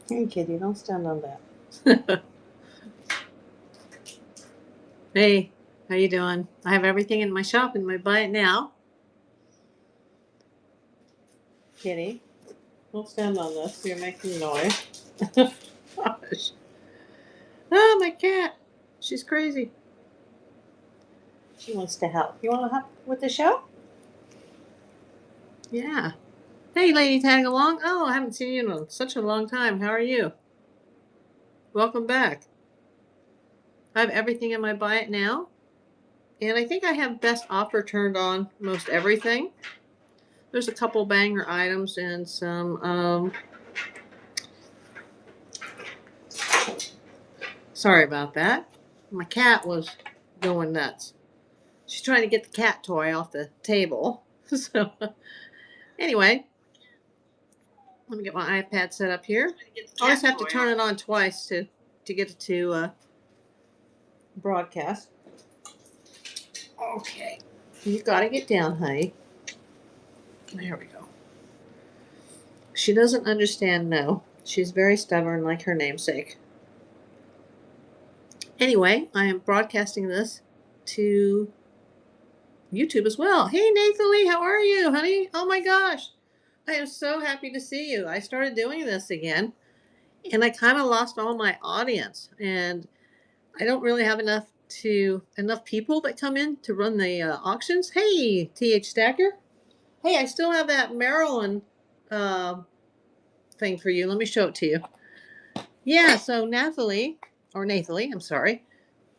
Hey, kitty, don't stand on that. Hey, how you doing? I have everything in my shop and I buy it now. Kitty, don't stand on this. You're making noise. Gosh. Oh, my cat. She's crazy. She wants to help. You want to help with the show? Yeah. Hey, lady, tag along. Oh, I haven't seen you in such a long time. How are you? Welcome back. I have everything in my buy it now. And I think I have best offer turned on most everything. There's a couple banger items and some sorry about that. My cat was going nuts. She's trying to get the cat toy off the table. So anyway, let me get my iPad set up here. I always have to turn it on twice to get it to broadcast. Okay. You gotta get down, honey. There we go. She doesn't understand no. She's very stubborn like her namesake. Anyway, I am broadcasting this to YouTube as well. Hey, Nathalie, how are you, honey? Oh my gosh. I am so happy to see you. I started doing this again and I kind of lost all my audience and I don't really have enough people that come in to run the auctions. Hey, TH Stacker. Hey, I still have that Maryland uh, thing for you. Let me show it to you. Yeah, so Nathalie, I'm sorry.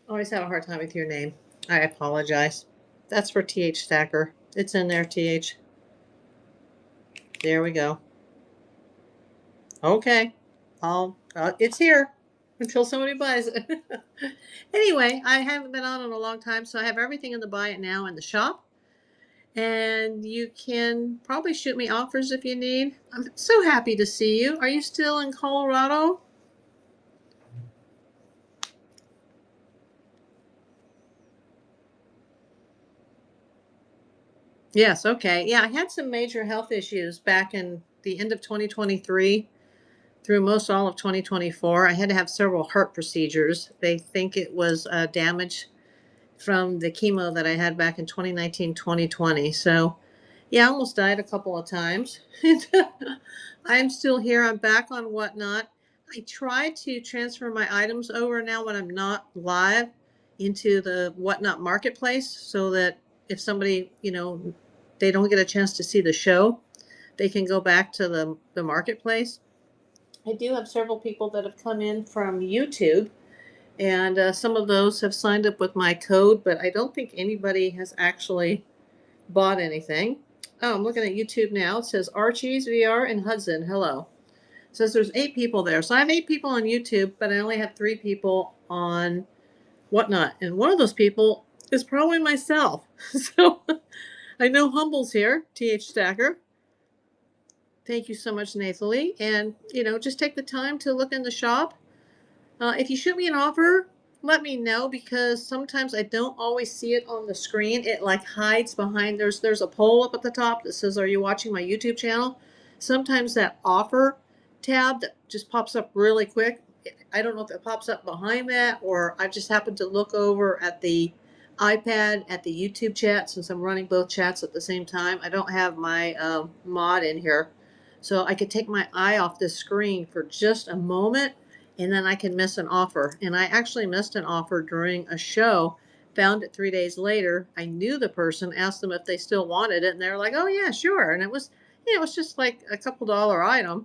I always have a hard time with your name. I apologize. That's for TH Stacker. It's in there, TH. There we go. Okay. It's here until somebody buys it. Anyway, I haven't been on in a long time, so I have everything in the buy it now in the shop. And you can probably shoot me offers if you need. I'm so happy to see you. Are you still in Colorado? Yes, okay. Yeah, I had some major health issues back in the end of 2023 through most all of 2024. I had to have several heart procedures. They think it was damage from the chemo that I had back in 2019, 2020. So, yeah, I almost died a couple of times. I'm still here. I'm back on Whatnot. I try to transfer my items over now when I'm not live into the Whatnot marketplace so that if somebody, they don't get a chance to see the show, they can go back to the marketplace. I do have several people that have come in from YouTube and some of those have signed up with my code, but I don't think anybody has actually bought anything. Oh, I'm looking at YouTube now. It says Archie's VR and Hudson. Hello. It says there's 8 people there. So I have 8 people on YouTube, but I only have 3 people on Whatnot. And one of those people is probably myself. So I know Humble's here, TH Stacker. Thank you so much, Nathalie. And, just take the time to look in the shop. If you shoot me an offer, let me know because sometimes I don't always see it on the screen. It like hides behind there's a poll up at the top that says, "Are you watching my YouTube channel?" Sometimes that offer tab that just pops up really quick. I don't know if it pops up behind that or I just happened to look over at the iPad at the YouTube chat since I'm running both chats at the same time. I don't have my mod in here, so I could take my eye off this screen for just a moment and then I can miss an offer. And I actually missed an offer during a show, found it 3 days later. I knew the person, asked them if they still wanted it, and they were like, "Oh yeah, sure." And it was just like a couple dollar item.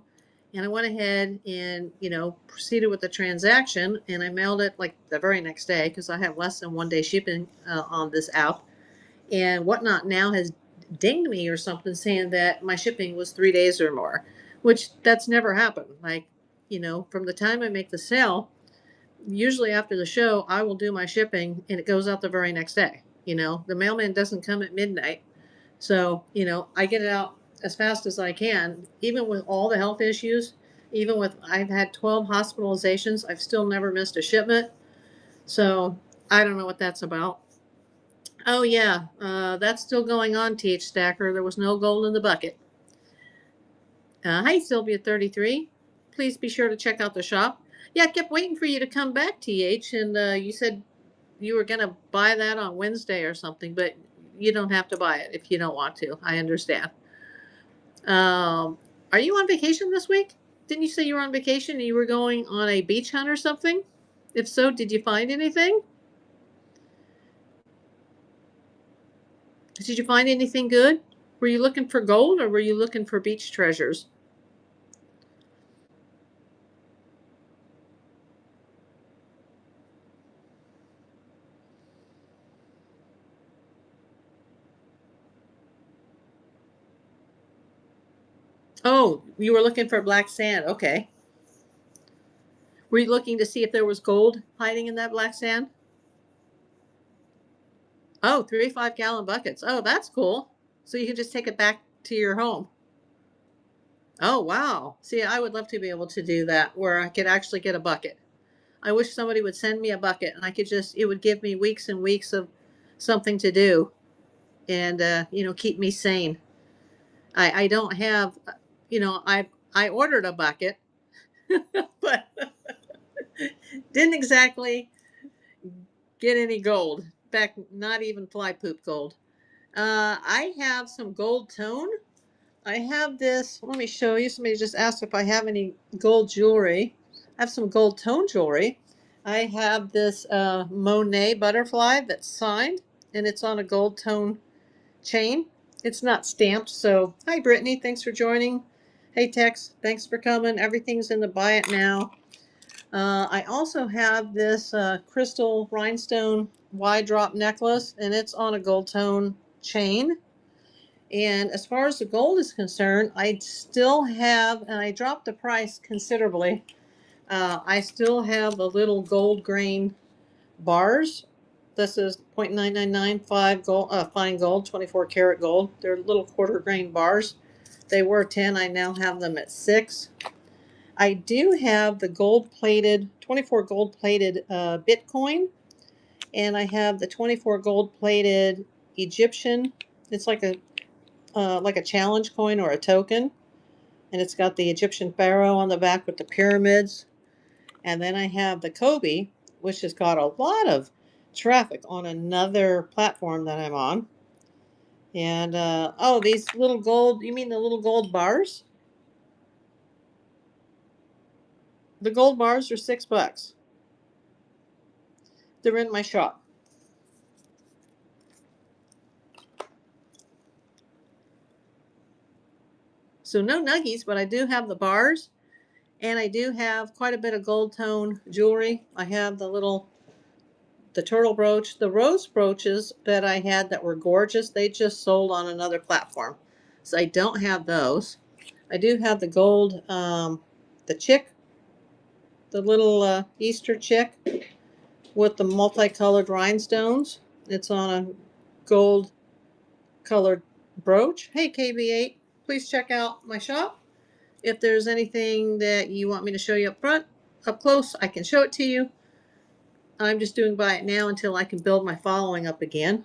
And I went ahead and, proceeded with the transaction and I mailed it like the very next day because I have less than 1 day shipping on this app. And Whatnot now has dinged me or something saying that my shipping was 3 days or more, which that's never happened. Like, from the time I make the sale, usually after the show, I will do my shipping and it goes out the very next day. The mailman doesn't come at midnight. So, I get it out as fast as I can, even with all the health issues, even with I've had 12 hospitalizations, I've still never missed a shipment. So I don't know what that's about. Oh yeah, that's still going on, TH Stacker. There was no gold in the bucket. Hi, Sylvia 33. please be sure to check out the shop. Yeah, I kept waiting for you to come back, TH, and you said you were going to buy that on Wednesday or something, but you don't have to buy it if you don't want to. I understand. Are you on vacation this week? Didn't you say you were on vacation and you were going on a beach hunt or something? If so, did you find anything? Did you find anything good? Were you looking for gold or were you looking for beach treasures? Oh, you were looking for black sand. Okay. Were you looking to see if there was gold hiding in that black sand? Oh, 3 5-gallon buckets. Oh, that's cool. So you can just take it back to your home. Oh, wow. See, I would love to be able to do that where I could actually get a bucket. I wish somebody would send me a bucket and I could just, it would give me weeks and weeks of something to do and, keep me sane. I don't have, I ordered a bucket, but didn't exactly get any gold. In fact, not even fly poop gold. I have some gold tone. I have this. Let me show you. Somebody just asked if I have any gold jewelry. I have some gold tone jewelry. I have this Monet butterfly that's signed, and it's on a gold tone chain. It's not stamped. So, hi, Brittany. Thanks for joining. Hey, Tex. Thanks for coming. Everything's in the buy it now. I also have this crystal rhinestone wide drop necklace, and it's on a gold tone chain. And as far as the gold is concerned, I still have, and I dropped the price considerably. I still have the little gold grain bars. This is 0.9995 gold, fine gold, 24 karat gold. They're little quarter grain bars. They were 10. I now have them at 6. I do have the gold plated, 24 gold plated Bitcoin. And I have the 24 gold plated Egyptian. It's like a challenge coin or a token. And it's got the Egyptian pharaoh on the back with the pyramids. And then I have the Kobe, which has got a lot of traffic on another platform that I'm on. And these little gold, you mean the little gold bars? The gold bars are $6. They're in my shop. So no nuggies, but I do have the bars. And I do have quite a bit of gold tone jewelry. I have the turtle brooch, the rose brooches that I had that were gorgeous. They just sold on another platform. So I don't have those. I do have the gold, the chick, the little Easter chick with the multicolored rhinestones. It's on a gold colored brooch. Hey, KB8, please check out my shop. If there's anything that you want me to show you up front, up close, I can show it to you. I'm just doing buy it now until I can build my following up again.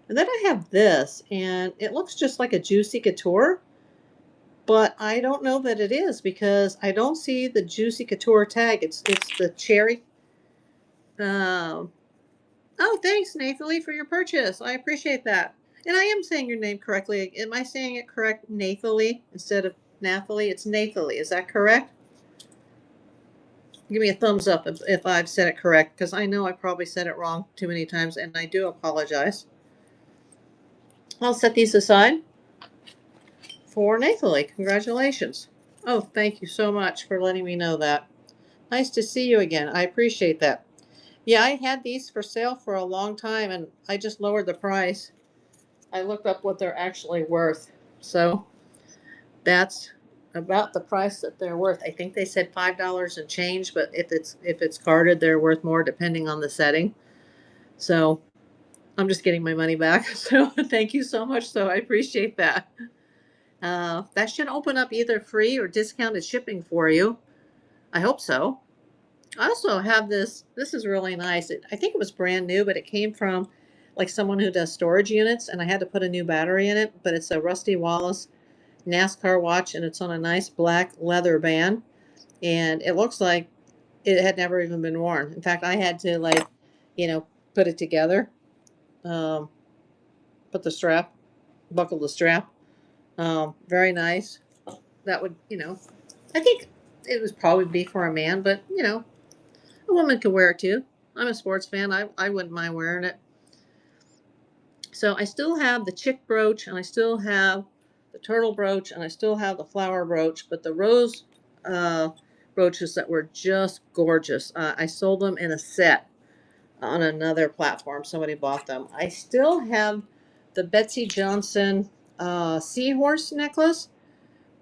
And then I have this, and it looks just like a Juicy Couture, but I don't know that it is because I don't see the Juicy Couture tag. It's the cherry. Oh, thanks, Nathalie, for your purchase. I appreciate that. And I am saying your name correctly. Am I saying it correct, Nathalie, instead of Nathalie? It's Nathalie. Is that correct? Give me a thumbs up if I've said it correct, because I know I probably said it wrong too many times, and I do apologize. I'll set these aside for Nathalie. Congratulations. Oh, thank you so much for letting me know that. Nice to see you again. I appreciate that. Yeah, I had these for sale for a long time, and I just lowered the price. I looked up what they're actually worth. So that's about the price that they're worth. I think they said $5 and change, but if it's carded, they're worth more depending on the setting. So I'm just getting my money back. So thank you so much. So I appreciate that. That should open up either free or discounted shipping for you. I hope so. I also have this. This is really nice. I think it was brand new, but it came from like someone who does storage units, and I had to put a new battery in it. But it's a Rusty Wallace NASCAR watch, and it's on a nice black leather band. and it looks like it had never even been worn. In fact, I had to like, you know, put it together, um, put the strap, buckle the strap. Very nice. That would, I think it would probably be for a man, but a woman could wear it too. I'm a sports fan. I wouldn't mind wearing it. So I still have the chick brooch, and I still have the turtle brooch, and I still have the flower brooch, but the rose uh, brooches that were just gorgeous. I sold them in a set on another platform. Somebody bought them. I still have the Betsey Johnson seahorse necklace,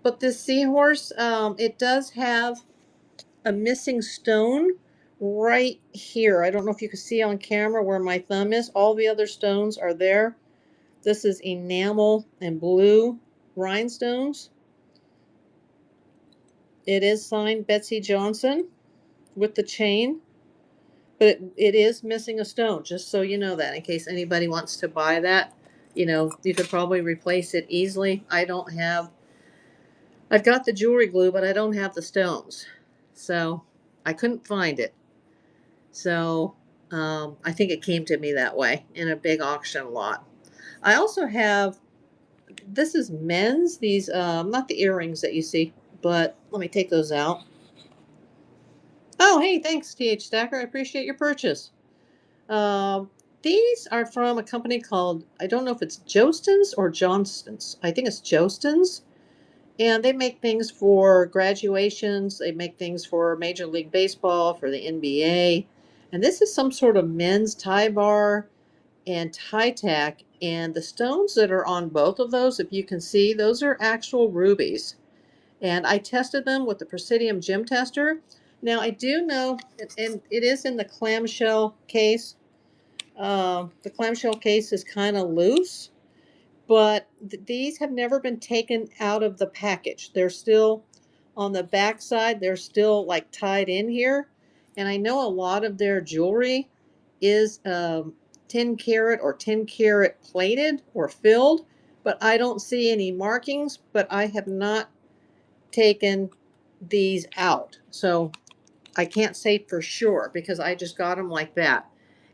but this seahorse, it does have a missing stone right here. I don't know if you can see on camera where my thumb is. All the other stones are there. This is enamel and blue rhinestones. It is signed Betsey Johnson with the chain, but it is missing a stone, just so you know that, in case anybody wants to buy that. You could probably replace it easily. I've got the jewelry glue, but I don't have the stones. So I couldn't find it. So I think it came to me that way in a big auction lot. I also have, this is men's, these, not the earrings that you see, but let me take those out. Oh, hey, thanks, TH Stacker. I appreciate your purchase. Um, these are from a company called, I don't know if it's Jostens or Johnston's. I think it's Jostens. And they make things for graduations. They make things for Major League Baseball, for the NBA. And this is some sort of men's tie bar and tie tack. And the stones that are on both of those, if you can see, those are actual rubies. And I tested them with the Presidium Gem Tester. Now, I do know, and it is in the clamshell case. The clamshell case is kind of loose, but these have never been taken out of the package. They're still on the back side. They're still like tied in here. And I know a lot of their jewelry is 10 karat or 10 karat plated or filled, but I don't see any markings, but I have not taken these out. So I can't say for sure because I just got them like that.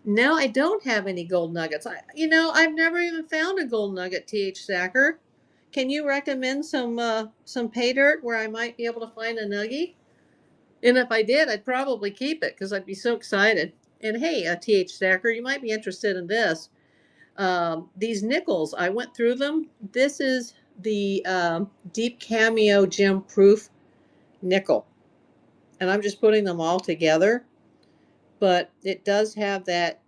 No, I don't have any gold nuggets. I've never even found a gold nugget, TH Stacker. Can you recommend some pay dirt where I might be able to find a nuggie? And if I did, I'd probably keep it because I'd be so excited. And hey, TH Stacker, you might be interested in this. These nickels, I went through them. This is the Deep Cameo Gem Proof nickel. And I'm just putting them all together. But it does have that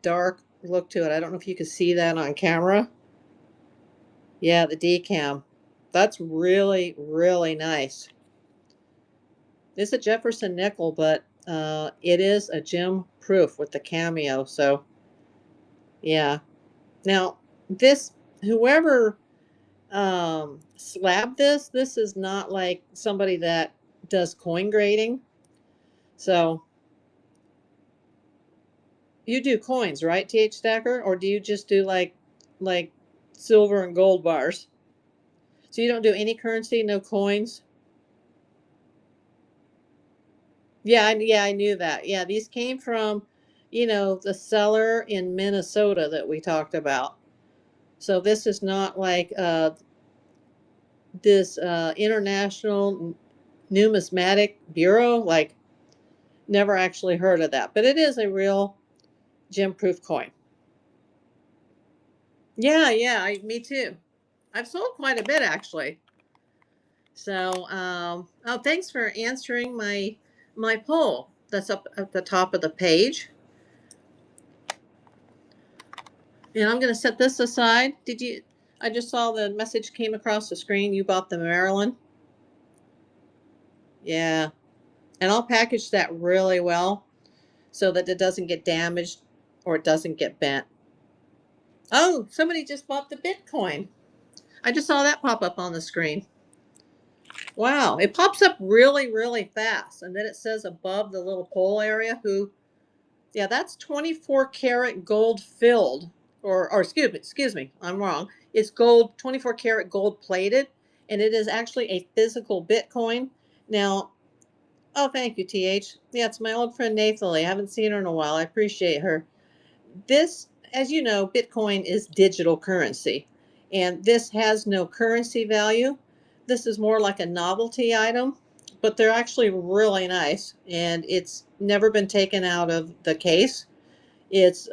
dark look to it. I don't know if you can see that on camera. Yeah, the decam. That's really, really nice. It's a Jefferson nickel, but it is a gem proof with the cameo. So, yeah. Now, whoever slabbed this is not like somebody that does coin grading. So, you do coins, right, TH Stacker? Or do you just do like silver and gold bars? So you don't do any currency, no coins? Yeah, I knew that. Yeah, these came from, the seller in Minnesota that we talked about. So this is not like this International Numismatic Bureau. Like, never actually heard of that. But it is a real gem-proof coin. Yeah, me too. I've sold quite a bit actually. So, oh, thanks for answering my poll. That's up at the top of the page. And I'm going to set this aside. I just saw the message came across the screen. You bought the Maryland. Yeah. And I'll package that really well so that it doesn't get damaged or it doesn't get bent. Oh, somebody just bought the Bitcoin. I just saw that pop up on the screen. Wow. It pops up really, really fast. And then it says above the little poll area yeah, that's 24 karat gold filled, or excuse me, I'm wrong. It's gold, 24 karat gold plated, and it is actually a physical Bitcoin. Now, Oh, thank you, TH. Yeah, it's my old friend Nathalie. I haven't seen her in a while. I appreciate her. This, as you know, Bitcoin is digital currency, and this has no currency value. This is more like a novelty item, but they're actually really nice, and it's never been taken out of the case. It's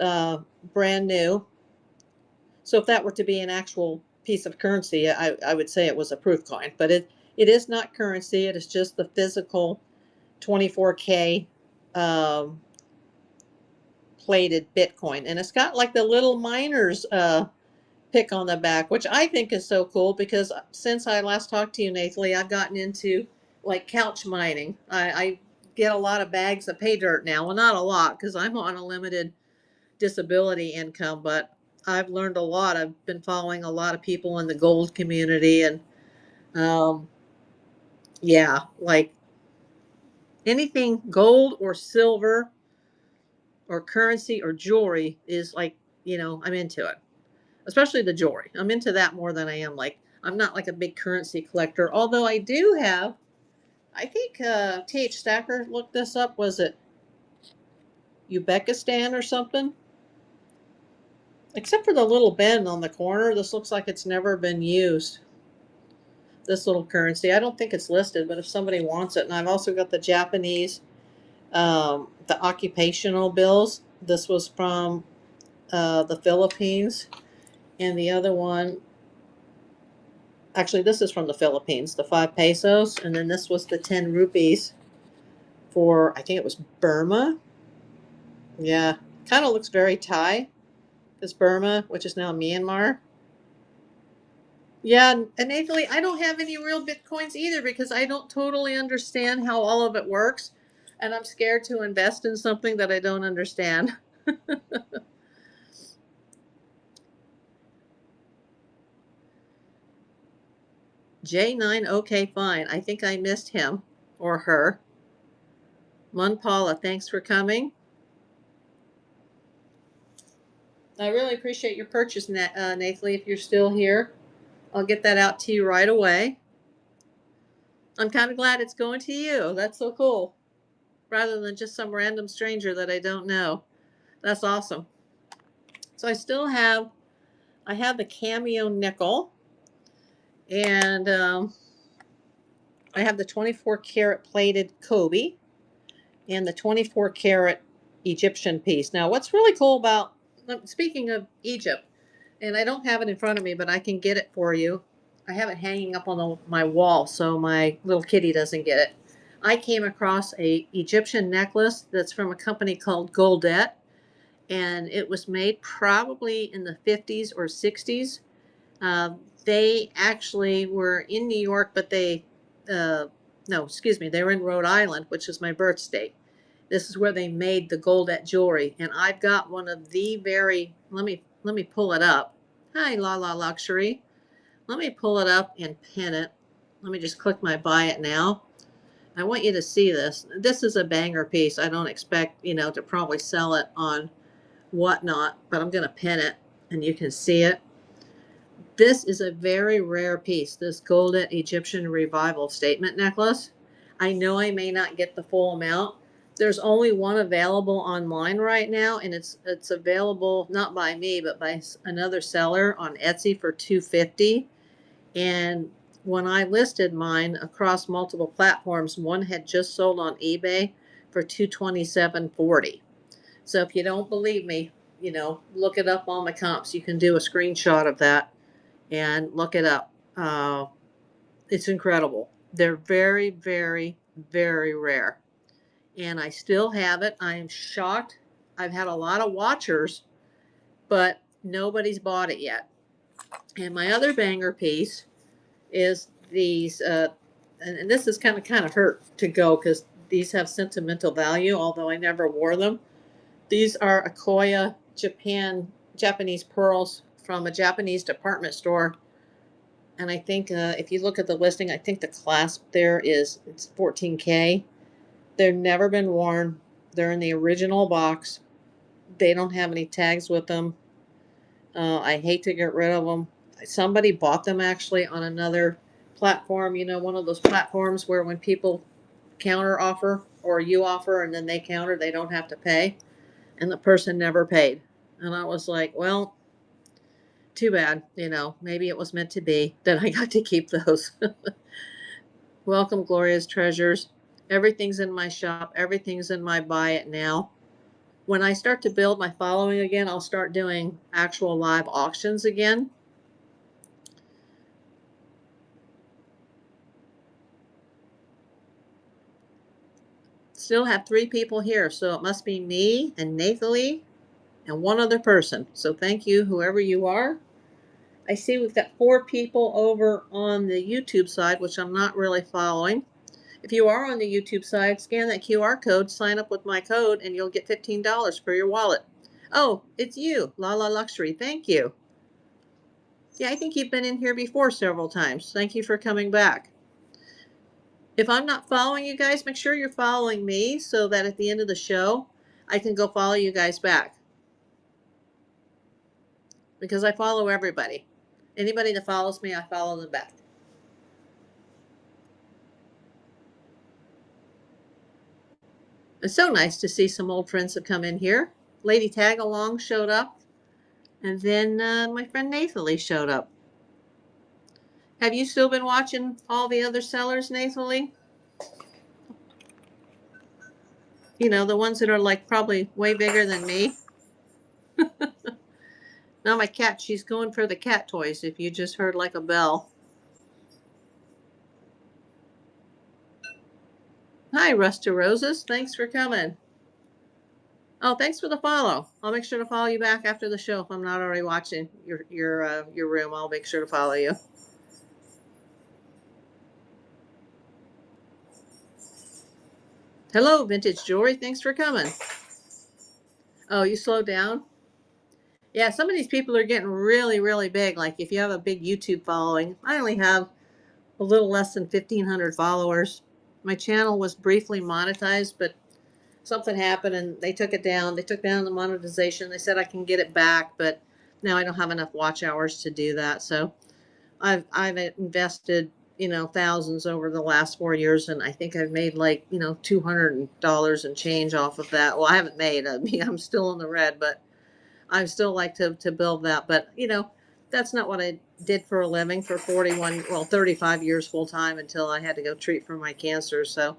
brand new. So if that were to be an actual piece of currency, I would say it was a proof coin, but it is not currency. It is just the physical 24K um, plated Bitcoin. And it's got like the little miners pick on the back, which I think is so cool because since I last talked to you, Nathalie, I've gotten into like couch mining. I get a lot of bags of pay dirt now. Well, not a lot because I'm on a limited disability income, but I've learned a lot. I've been following a lot of people in the gold community, and um, yeah, like anything gold or silver or currency or jewelry is like, I'm into it, especially the jewelry. I'm into that more than I am like, I'm not like a big currency collector, although I do have, I think TH Stacker looked this up. Was it Uzbekistan or something? Except for the little bend on the corner, this looks like it's never been used. This little currency. I don't think it's listed, but if somebody wants it, and I've also got the Japanese, the occupational bills. This was from the Philippines, and the other one, actually, this is from the Philippines, the 5 pesos, and then this was the 10 rupees for, I think it was Burma. Yeah, kind of looks very Thai. It's Burma, which is now Myanmar. Yeah, and Nathalie, I don't have any real Bitcoins either because I don't totally understand how all of it works. And I'm scared to invest in something that I don't understand. J9, okay, fine. I think I missed him or her. Mun Paula, thanks for coming. I really appreciate your purchase, Nathalie, if you're still here. I'll get that out to you right away. I'm kind of glad it's going to you. That's so cool. Rather than just some random stranger that I don't know. That's awesome. So I have the Cameo nickel, and I have the 24 karat plated Kobe and the 24 karat Egyptian piece. Now, what's really cool about, speaking of Egypt, and I don't have it in front of me, but I can get it for you. I have it hanging up on my wall so my little kitty doesn't get it. I came across a Egyptian necklace that's from a company called Goldet, and it was made probably in the 50s or 60s. They actually were in New York, but no, excuse me, they were in Rhode Island, which is my birth state. This is where they made the Goldet jewelry, and I've got one of the very. Let me pull it up. Hi, La La Luxury. Let me pull it up and pin it. Let me just click my buy it now. I want you to see this. This is a banger piece. I don't expect to probably sell it on Whatnot, but I'm going to pin it, and you can see it. This is a very rare piece, this golden Egyptian revival statement necklace. I know I may not get the full amount. There's only one available online right now, and it's available not by me, but by another seller on Etsy for $250. And when I listed mine across multiple platforms, one had just sold on eBay for $227.40. So if you don't believe me, look it up on my comps. You can do a screenshot of that and look it up. It's incredible. They're very, very, very rare. And I still have it. I am shocked. I've had a lot of watchers, but nobody's bought it yet. And my other banger piece is these, and this is kind of hurt to go because these have sentimental value, although I never wore them. These are Akoya Japanese pearls from a Japanese department store, and I think if you look at the listing, I think the clasp there it's 14K. They've never been worn. They're in the original box. They don't have any tags with them. I hate to get rid of them. Somebody bought them actually on another platform. One of those platforms where when people counter offer, or you offer and then they counter, they don't have to pay. And the person never paid. And I was like, well, too bad. Maybe it was meant to be that I got to keep those. Welcome, Gloria's Treasures. Everything's in my shop. Everything's in my buy it now. When I start to build my following again, I'll start doing actual live auctions again. Still have 3 people here, so it must be me and Nathalie and one other person. So thank you, whoever you are. I see we've got 4 people over on the YouTube side, which I'm not really following. If you are on the YouTube side, scan that QR code, sign up with my code, and you'll get $15 for your wallet. Oh, it's you, Lala Luxury. Thank you. Yeah, I think you've been in here before several times. Thank you for coming back. If I'm not following you guys, make sure you're following me so that at the end of the show, I can go follow you guys back. Because I follow everybody. Anybody that follows me, I follow them back. It's so nice to see some old friends that come in here. Lady Tagalong showed up, and then my friend Nathalie showed up. Have you still been watching all the other sellers, Nathalie? The ones that are like probably way bigger than me. Now my cat, she's going for the cat toys, if you just heard like a bell. Hi, Rust to Roses. Thanks for coming. Oh, thanks for the follow. I'll make sure to follow you back after the show if I'm not already watching your room. I'll make sure to follow you. Hello, Vintage Jewelry. Thanks for coming. Oh, you slowed down? Yeah, some of these people are getting really, really big. Like if you have a big YouTube following, I only have a little less than 1,500 followers. My channel was briefly monetized, but something happened and they took it down. They took down the monetization. They said I can get it back, but now I don't have enough watch hours to do that. So I've invested, thousands over the last 4 years, and I think I've made like, $200 and change off of that. Well, I haven't made. I'm still in the red, but I still like to build that. But that's not what I did for a living for 35 years full time until I had to go treat for my cancer. So,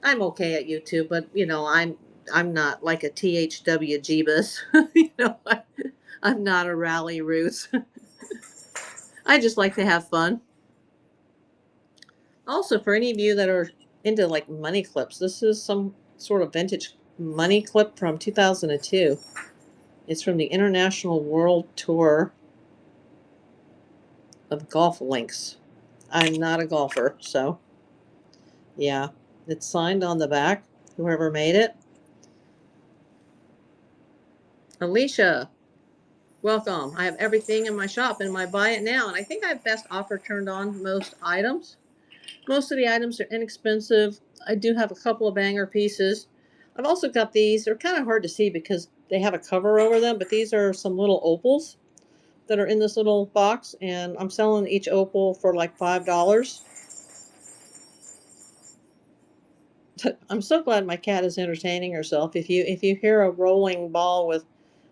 I'm okay at YouTube, but I'm not like a THW Jeebus. I'm not a Rally Roots. I just like to have fun. Also, for any of you that are into like money clips, this is some sort of vintage money clip from 2002. It's from the International World Tour of Golf Links. I'm not a golfer, so yeah. It's signed on the back, whoever made it. Alicia, welcome. I have everything in my shop and my buy it now, and I think I have best offer turned on most items. Most of the items are inexpensive. I do have a couple of banger pieces. I've also got these. They're kind of hard to see because they have a cover over them, but these are some little opals that are in this little box, and I'm selling each opal for like $5. I'm so glad my cat is entertaining herself. If you hear a rolling ball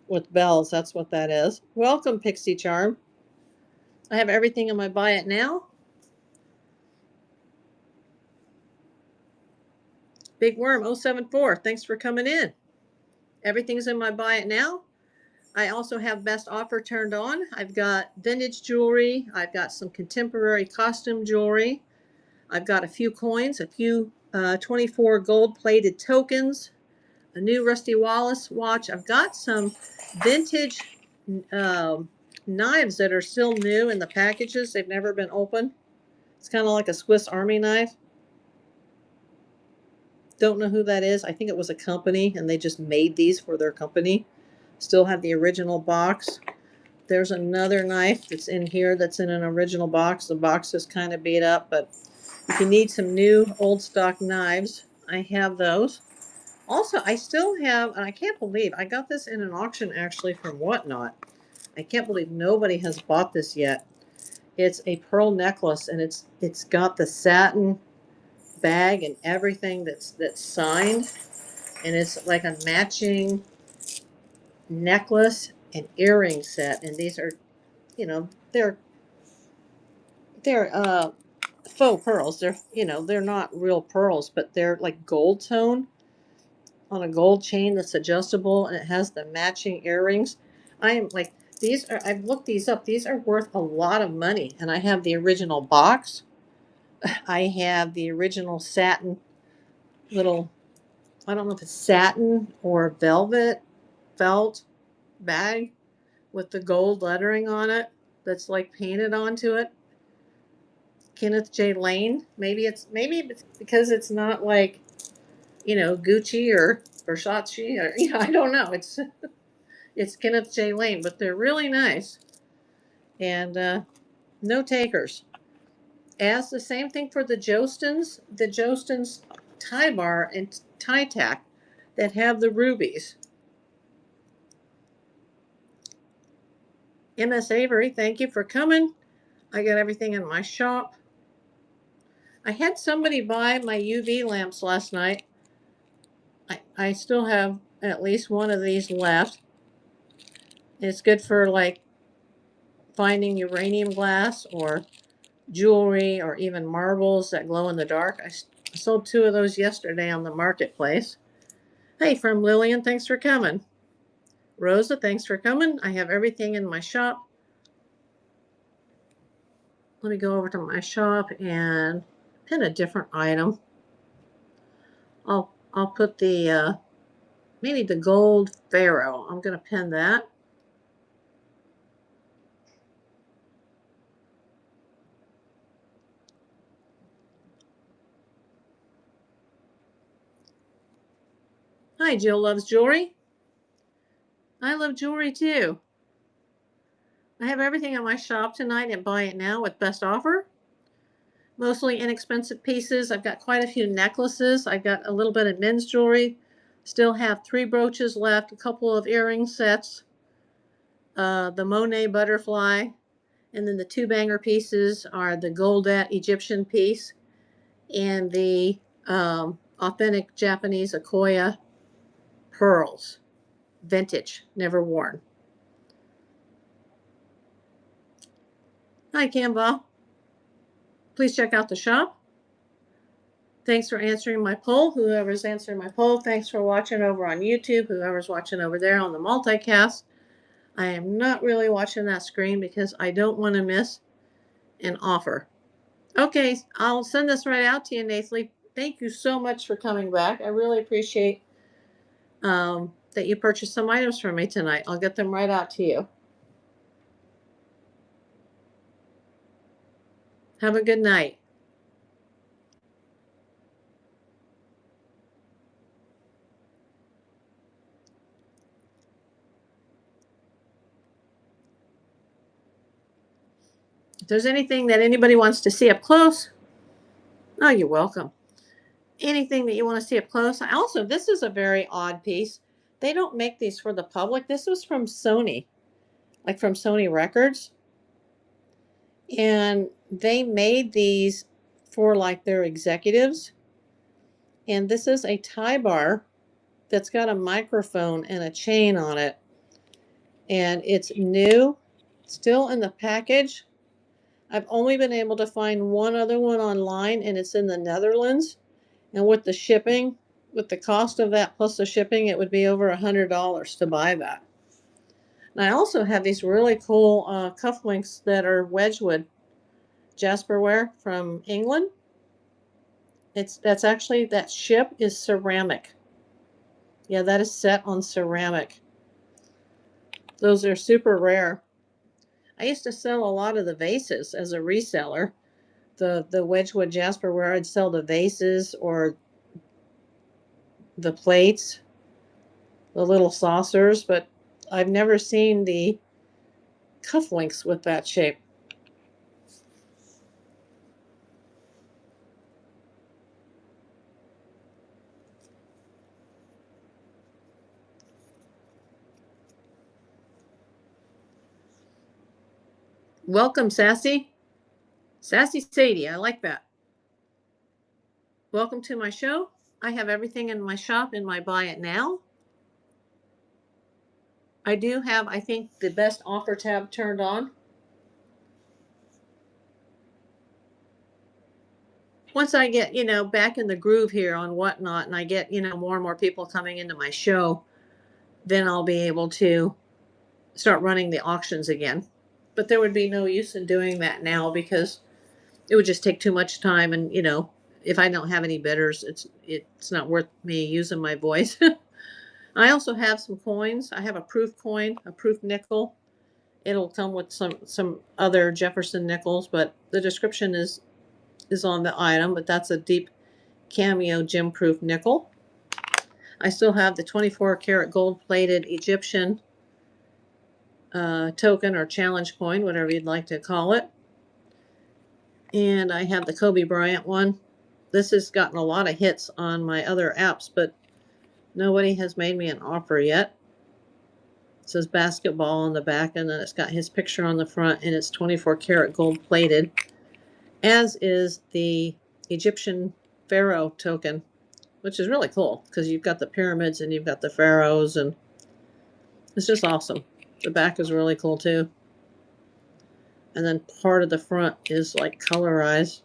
with bells, that's what that is. Welcome, Pixie Charm. I have everything in my buy it now. Big Worm 074, thanks for coming in. Everything's in my buy it now. I also have best offer turned on. I've got vintage jewelry. I've got some contemporary costume jewelry. I've got a few coins, a few 24 gold plated tokens, a new Rusty Wallace watch. I've got some vintage knives that are still new in the packages. They've never been opened. It's kind of like a Swiss Army knife. Don't know who that is. I think it was a company and they just made these for their company. Still have the original box. There's another knife that's in here that's in an original box. The box is kind of beat up, but if you need some new old stock knives, I have those. Also, I still have, and I can't believe, I got this in an auction actually from Whatnot. I can't believe nobody has bought this yet. It's a pearl necklace, and it's got the satin bag and everything that's signed, and it's like a matching necklace and earring set. And these are, they're faux pearls. They're not real pearls, but they're like gold tone on a gold chain that's adjustable, and it has the matching earrings. I am like, I've looked these up. These are worth a lot of money, and I have the original box. I have the original satin little, I don't know if it's satin or velvet felt bag with the gold lettering on it that's like painted onto it. Kenneth J. Lane. Maybe it's because it's not like, Gucci or Versace or I don't know. It's Kenneth J. Lane, but they're really nice, and no takers. As the same thing for the Jostens tie bar and tie tack that have the rubies. MS Avery, thank you for coming. I got everything in my shop. I had somebody buy my UV lamps last night. I still have at least one of these left. It's good for like finding uranium glass or jewelry or even marbles that glow in the dark. I sold 2 of those yesterday on the marketplace. Hey, from Lillian, thanks for coming. Rosa, thanks for coming. I have everything in my shop. Let me go over to my shop and pin a different item. I'll put the maybe the gold pharaoh. I'm going to pin that. Hi, Jill loves jewelry. I love jewelry too. I have everything in my shop tonight and buy it now with best offer. Mostly inexpensive pieces. I've got quite a few necklaces. I've got a little bit of men's jewelry. Still have 3 brooches left, a couple of earring sets, the Monet butterfly, and then the 2 banger pieces are the Goldat Egyptian piece and the authentic Japanese Akoya pearls, vintage, never worn. Hi, Canva. Please check out the shop. Thanks for answering my poll. Whoever's answering my poll, thanks for watching over on YouTube. Whoever's watching over there on the multicast. I am not really watching that screen because I don't want to miss an offer. Okay, I'll send this right out to you, Nathalie. Thank you so much for coming back. I really appreciate that you purchased some items from me tonight. I'll get them right out to you. Have a good night. If there's anything that anybody wants to see up close, oh, you're welcome. Anything that you want to see up close. Also, this is a very odd piece. They don't make these for the public. This was from Sony, like from Sony Records. And they made these for like their executives. And this is a tie bar that's got a microphone and a chain on it. And it's new, still in the package. I've only been able to find one other one online, and it's in the Netherlands. And with the shipping, with the cost of that plus the shipping, it would be over $100 to buy that. And I also have these really cool cufflinks that are Wedgwood Jasperware from England. That ship is ceramic. Yeah, that is set on ceramic. Those are super rare. I used to sell a lot of the vases as a reseller. The Wedgwood Jasperware, I'd sell the vases or the plates, the little saucers, but I've never seen the cufflinks with that shape. Welcome, Sassy. Sassy Sadie, I like that. Welcome to my show. I have everything in my shop in my Buy It Now. I do have, I think, the best offer tab turned on. Once I get, back in the groove here on Whatnot, and I get, more and more people coming into my show, then I'll be able to start running the auctions again. But there would be no use in doing that now because it would just take too much time, and if I don't have any bidders, it's not worth me using my voice. I also have some coins. I have a proof coin, a proof nickel. It'll come with some other Jefferson nickels, but the description is on the item. But that's a deep cameo gem proof nickel. I still have the 24 karat gold plated Egyptian token or challenge coin, whatever you'd like to call it. And I have the Kobe Bryant one. This has gotten a lot of hits on my other apps, but nobody has made me an offer yet. It says basketball on the back, and then it's got his picture on the front, and it's 24 karat gold plated, as is the Egyptian pharaoh token, which is really cool because you've got the pyramids and you've got the pharaohs, and it's just awesome. The back is really cool too. And then part of the front is like colorized.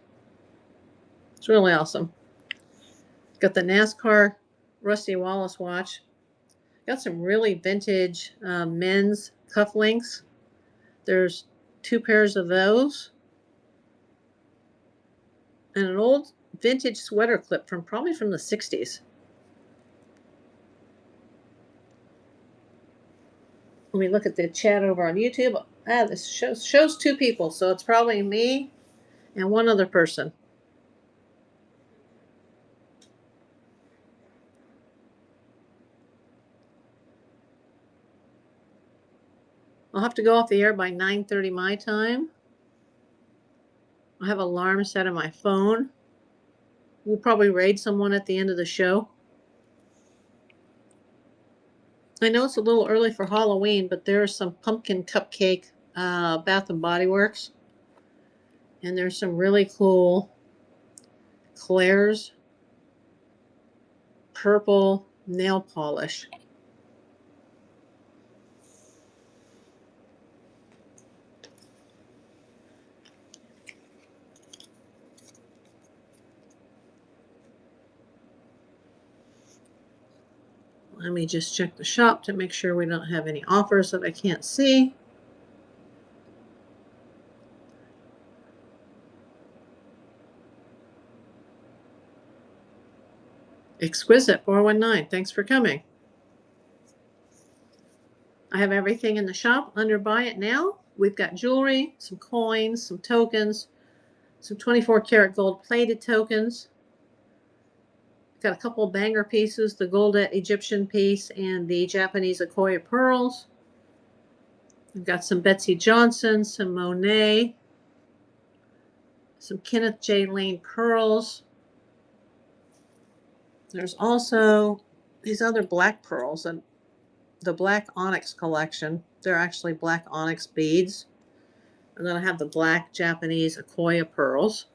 It's really awesome. Got the NASCAR Rusty Wallace watch. Got some really vintage men's cufflinks. There's 2 pairs of those. And an old vintage sweater clip probably from the 60s. Let me look at the chat over on YouTube. This shows 2 people, so it's probably me and one other person. I'll have to go off the air by 9:30 my time. I have an alarm set on my phone. We'll probably raid someone at the end of the show. I know it's a little early for Halloween, but there's some pumpkin cupcake Bath and Body Works. And there's some really cool Claire's purple nail polish. Let me just check the shop to make sure we don't have any offers that I can't see. Exquisite 419, thanks for coming. I have everything in the shop under Buy It Now. We've got jewelry, some coins, some tokens, some 24 karat gold plated tokens. Got a couple of banger pieces, the Goldet Egyptian piece and the Japanese Akoya pearls. We've got some Betsey Johnson, some Monet, some Kenneth J. Lane pearls. There's also these other black pearls, and the black onyx collection. They're actually black onyx beads. And then I have the black Japanese Akoya pearls.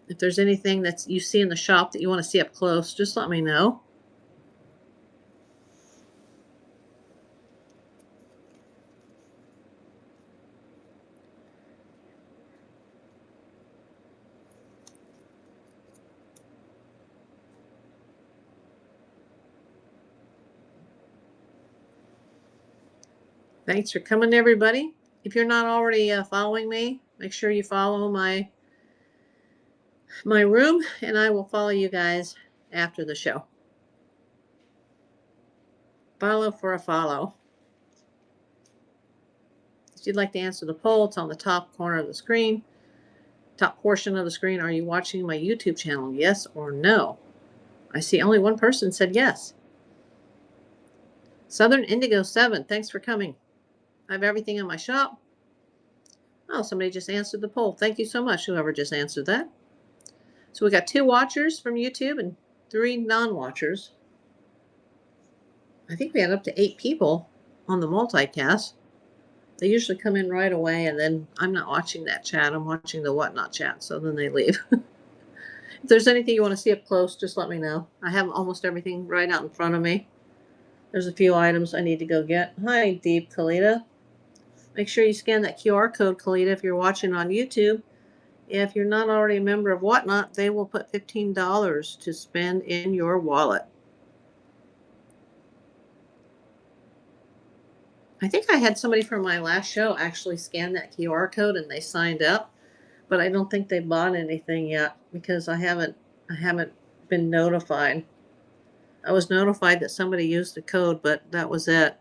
If there's anything that you see in the shop that you want to see up close, just let me know. Thanks for coming, everybody. If you're not already following me, make sure you follow my room, and I will follow you guys after the show. Follow for a follow. If you'd like to answer the poll, it's on the top corner of the screen, top portion of the screen. Are you watching my YouTube channel? Yes or no? I see only one person said yes. Southern Indigo 7, thanks for coming. I have everything in my shop. Oh, somebody just answered the poll. Thank you so much, whoever just answered that. So we got 2 watchers from YouTube and 3 non-watchers. I think we had up to 8 people on the multicast. They usually come in right away, and then I'm not watching that chat. I'm watching the Whatnot chat, so then they leave. If there's anything you want to see up close, just let me know. I have almost everything right out in front of me. There's a few items I need to go get. Hi, Deep Kalita. Make sure you scan that QR code, Kalita, if you're watching on YouTube. If you're not already a member of Whatnot, they will put $15 to spend in your wallet. I think I had somebody from my last show actually scan that QR code and they signed up, but I don't think they bought anything yet because I haven't been notified. I was notified that somebody used the code, but that was it.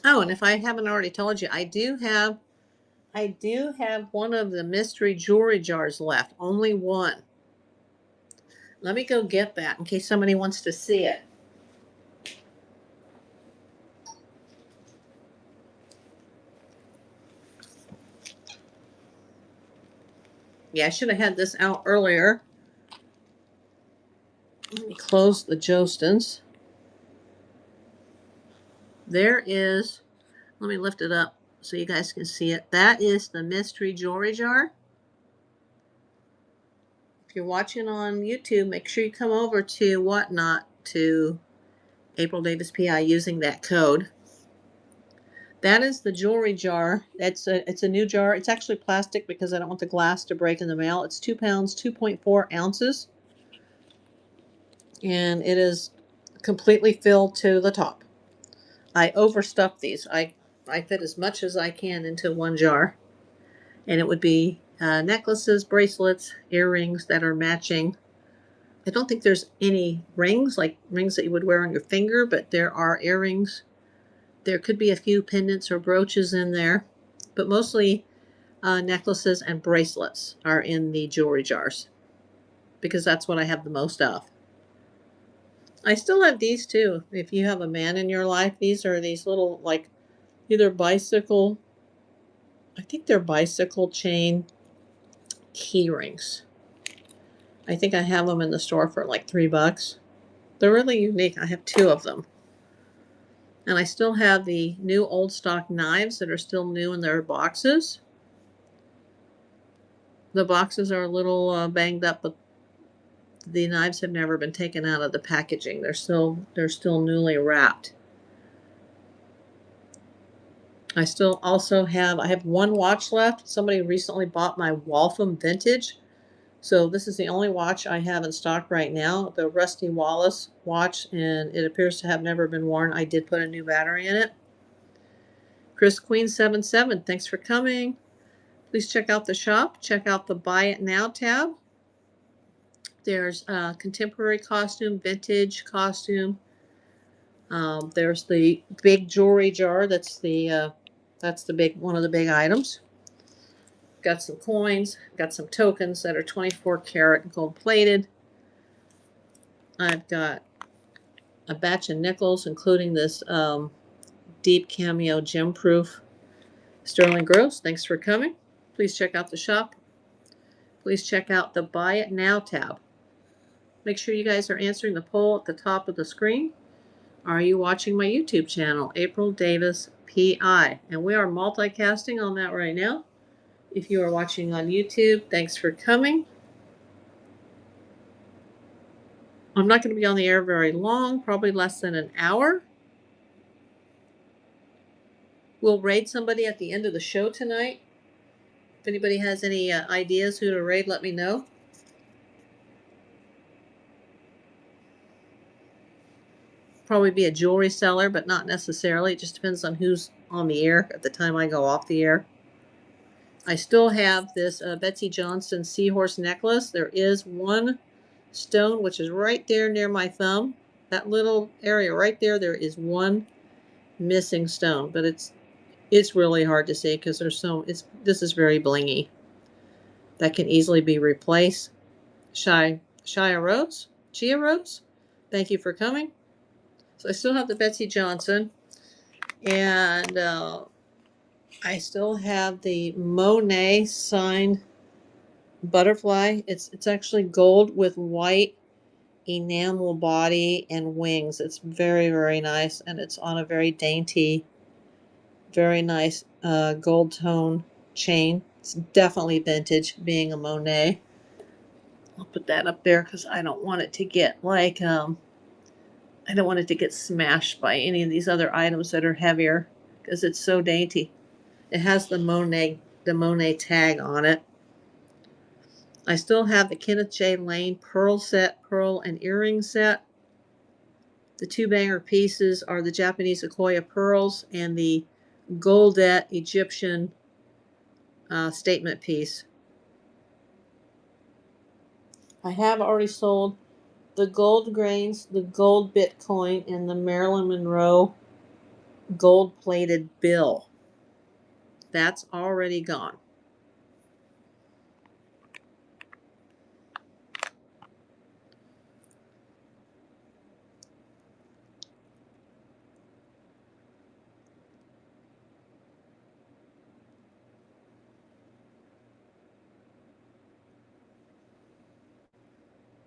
Oh, and if I haven't already told you, I do have one of the mystery jewelry jars left. Only one. Let me go get that in case somebody wants to see it. Yeah, I should have had this out earlier. Let me close the Jostens. There is, let me lift it up so you guys can see it. That is the mystery jewelry jar. If you're watching on YouTube, make sure you come over to Whatnot to April Davis PI using that code. That is the jewelry jar. It's a new jar. It's actually plastic because I don't want the glass to break in the mail. It's 2 pounds, 2.4 ounces. And it is completely filled to the top. I overstuffed these. I fit as much as I can into one jar. And it would be necklaces, bracelets, earrings that are matching. I don't think there's any rings, like rings that you would wear on your finger, but there are earrings. There could be a few pendants or brooches in there, but mostly necklaces and bracelets are in the jewelry jars because that's what I have the most of. I still have these too. If you have a man in your life, these are these little, like, either bicycle, I think they're bicycle chain key rings. I think I have them in the store for like $3. They're really unique. I have 2 of them. And I still have the new old stock knives that are still new in their boxes. The boxes are a little banged up, but the knives have never been taken out of the packaging. They're still newly wrapped. I still also have, I have 1 watch left. Somebody recently bought my Waltham Vintage. So this is the only watch I have in stock right now, the Rusty Wallace watch, and it appears to have never been worn. I did put a new battery in it. Chris Queen 77, thanks for coming. Please check out the shop. Check out the Buy It Now tab. There's contemporary costume, vintage costume. There's the big jewelry jar. That's the big one of the big items. Got some coins. Got some tokens that are 24 karat gold plated. I've got a batch of nickels, including this deep cameo gem proof sterling gross. Thanks for coming. Please check out the shop. Please check out the Buy It Now tab. Make sure you guys are answering the poll at the top of the screen. Are you watching my YouTube channel, April Davis PI? And we are multicasting on that right now. If you are watching on YouTube, thanks for coming. I'm not going to be on the air very long, probably less than an hour. We'll raid somebody at the end of the show tonight. If anybody has any ideas who to raid, let me know. Probably be a jewelry seller, but not necessarily. It just depends on who's on the air at the time I go off the air. I still have this Betsey Johnson seahorse necklace. There is 1 stone, which is right there near my thumb. That little area right there, there is 1 missing stone, but it's really hard to see because this is very blingy. That can easily be replaced. Chia Rose, thank you for coming. So I still have the Betsey Johnson, and I still have the Monet signed butterfly. It's actually gold with white enamel body and wings. It's very, very nice, and it's on a very dainty, very nice gold tone chain. It's definitely vintage, being a Monet. I'll put that up there because I don't want it to get like I don't want it to get smashed by any of these other items that are heavier because it's so dainty. It has the Monet tag on it. I still have the Kenneth J. Lane pearl set, pearl and earring set. The two banger pieces are the Japanese Akoya pearls and the Goldet Egyptian statement piece. I have already sold the gold grains, the gold Bitcoin, and the Marilyn Monroe gold plated bill. That's already gone.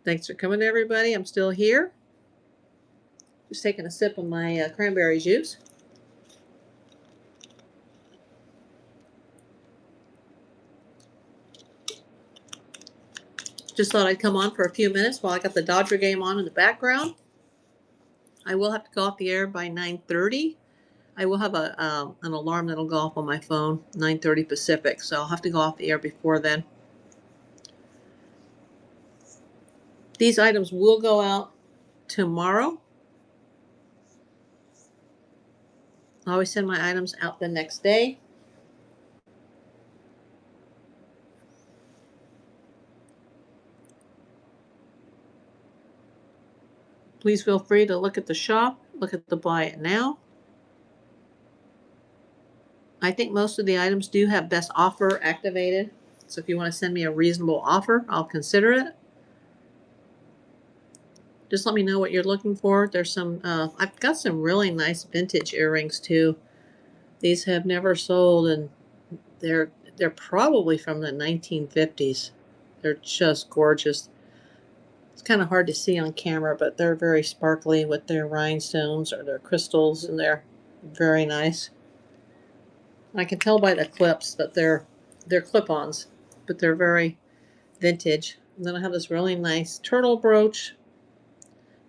Thanks for coming, everybody. I'm still here. Just taking a sip of my cranberry juice. Just thought I'd come on for a few minutes while I got the Dodger game on in the background. I will have to go off the air by 9:30. I will have an alarm that'll go off on my phone, 9:30 Pacific, so I'll have to go off the air before then. These items will go out tomorrow. I always send my items out the next day. Please feel free to look at the shop, look at the buy it now. I think most of the items do have best offer activated. So if you want to send me a reasonable offer, I'll consider it. Just let me know what you're looking for. There's some, I've got some really nice vintage earrings too. These have never sold, and they're probably from the 1950s. They're just gorgeous. It's kind of hard to see on camera, but they're very sparkly with their rhinestones or their crystals, and they're very nice. I can tell by the clips that they're clip-ons, but they're very vintage. And then I have this really nice turtle brooch.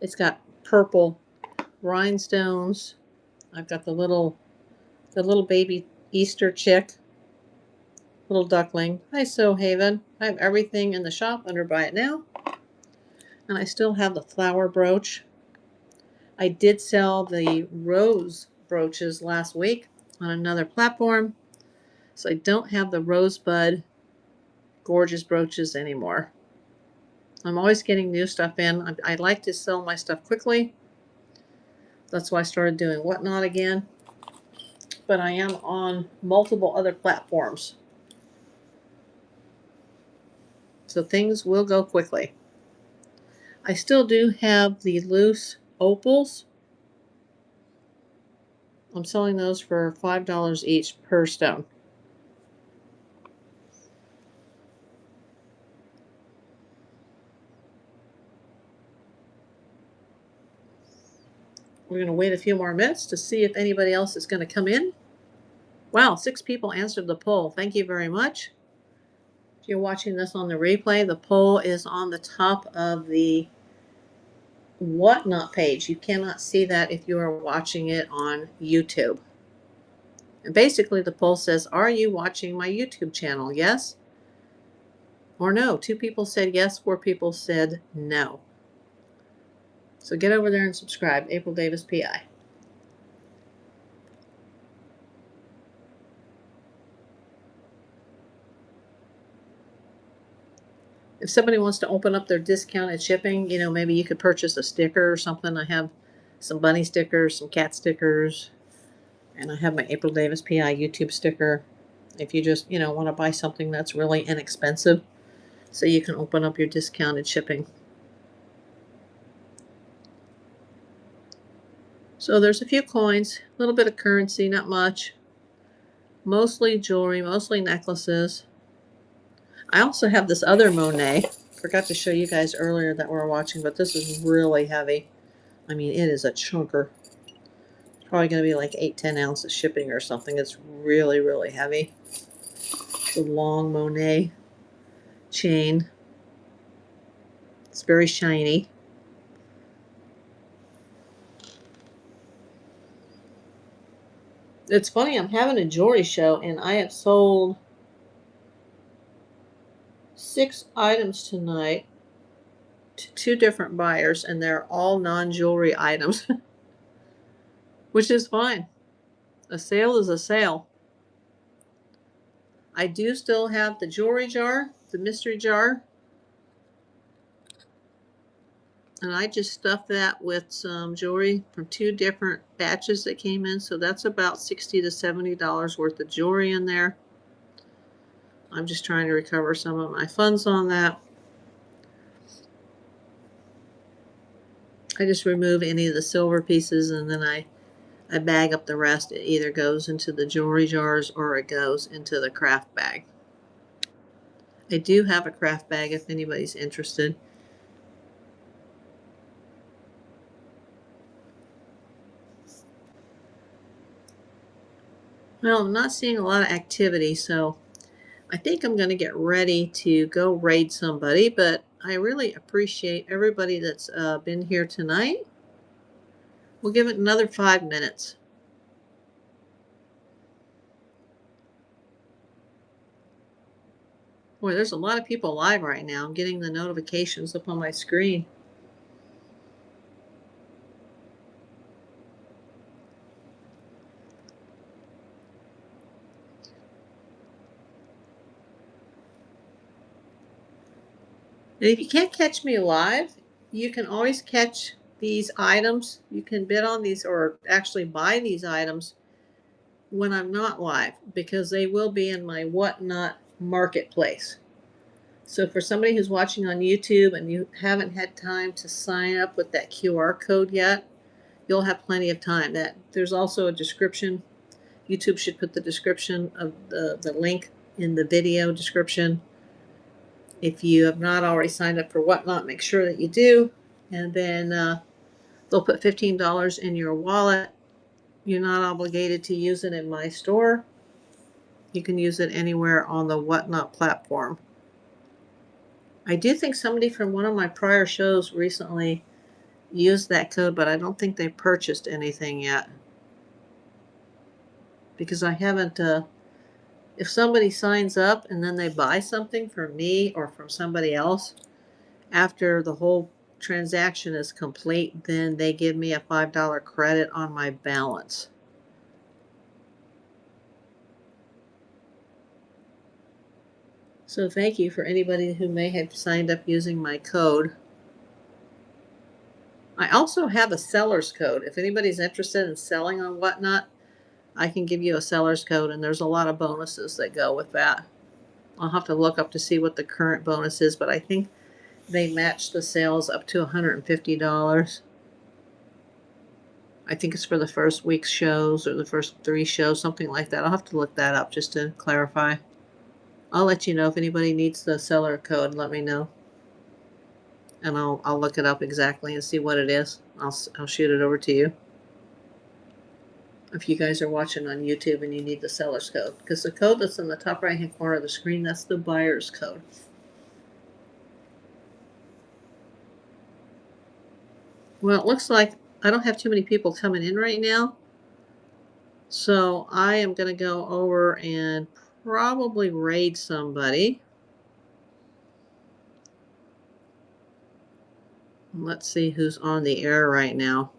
It's got purple rhinestones. I've got the little baby Easter chick, little duckling. Hi, So Haven. I have everything in the shop under Buy It Now. And I still have the flower brooch. I did sell the rose brooches last week on another platform, so I don't have the rosebud gorgeous brooches anymore. I'm always getting new stuff in. I like to sell my stuff quickly. That's why I started doing Whatnot again. But I am on multiple other platforms, so things will go quickly. I still do have the loose opals. I'm selling those for $5 each per stone. We're going to wait a few more minutes to see if anybody else is going to come in. Wow, 6 people answered the poll. Thank you very much. If you're watching this on the replay, the poll is on the top of the Whatnot page. You cannot see that if you are watching it on YouTube. And basically the poll says, are you watching my YouTube channel? Yes or no? 2 people said yes, 4 people said no. So get over there and subscribe. April Davis, PI. If somebody wants to open up their discounted shipping, maybe you could purchase a sticker or something. I have some bunny stickers, some cat stickers, and I have my April Davis PI YouTube sticker. If you just, want to buy something that's really inexpensive, so you can open up your discounted shipping. So there's a few coins, a little bit of currency, not much. Mostly jewelry, mostly necklaces. I also have this other Monet. Forgot to show you guys earlier that we were watching, but this is really heavy. I mean, it is a chunker. It's probably going to be like 8-10 ounces shipping or something. It's really, really heavy. It's a long Monet chain. It's very shiny. It's funny, I'm having a jewelry show and I have sold 6 items tonight to 2 different buyers, and they're all non-jewelry items, which is fine. A sale is a sale. I do still have the jewelry jar, the mystery jar, and I just stuffed that with some jewelry from 2 different batches that came in, so that's about $60 to $70 worth of jewelry in there. I'm just trying to recover some of my funds on that. I just remove any of the silver pieces and then I bag up the rest. It either goes into the jewelry jars or it goes into the craft bag. I do have a craft bag if anybody's interested. Well, I'm not seeing a lot of activity, so I think I'm going to get ready to go raid somebody, but I really appreciate everybody that's been here tonight. We'll give it another 5 minutes. Boy, there's a lot of people live right now. I'm getting the notifications up on my screen. And if you can't catch me live, you can always catch these items. You can bid on these or actually buy these items when I'm not live because they will be in my Whatnot marketplace. So for somebody who's watching on YouTube and you haven't had time to sign up with that QR code yet, you'll have plenty of time. That there's also a description. YouTube should put the description of the link in the video description. If you have not already signed up for Whatnot, make sure that you do. And then they'll put $15 in your wallet. You're not obligated to use it in my store. You can use it anywhere on the Whatnot platform. I do think somebody from one of my prior shows recently used that code, but I don't think they purchased anything yet. Because I haven't, if somebody signs up and then they buy something from me or from somebody else, after the whole transaction is complete, then they give me a $5 credit on my balance. So thank you for anybody who may have signed up using my code. I also have a seller's code. If anybody's interested in selling on Whatnot, I can give you a seller's code, and there's a lot of bonuses that go with that. I'll have to look up to see what the current bonus is, but I think they match the sales up to $150. I think it's for the first week's shows or the first 3 shows, something like that. I'll have to look that up just to clarify. I'll let you know if anybody needs the seller code. Let me know, and I'll look it up exactly and see what it is. I'll shoot it over to you. If you guys are watching on YouTube and you need the seller's code, because the code that's in the top right hand corner of the screen, that's the buyer's code. Well, it looks like I don't have too many people coming in right now, so I am going to go over and probably raid somebody. Let's see who's on the air right now.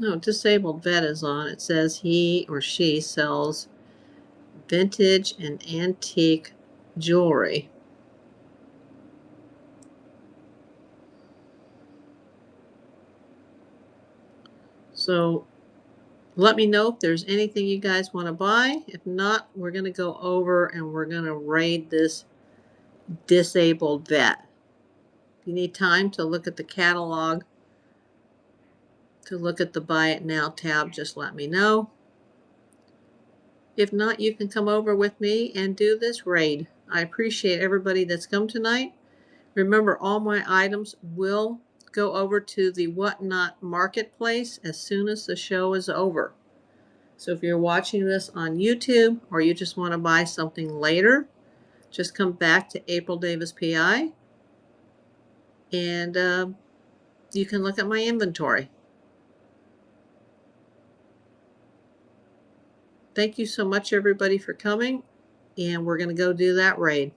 No, Disabled Vet is on. It says he or she sells vintage and antique jewelry. So let me know if there's anything you guys want to buy. If not, we're going to go over and we're going to raid this Disabled Vet. If you need time to look at the catalog, to look at the Buy It Now tab, just let me know. If not, you can come over with me and do this raid. I appreciate everybody that's come tonight. Remember, all my items will go over to the Whatnot Marketplace as soon as the show is over. So if you're watching this on YouTube or you just want to buy something later, just come back to April Davis PI and you can look at my inventory. Thank you so much, everybody, for coming, and we're going to go do that raid.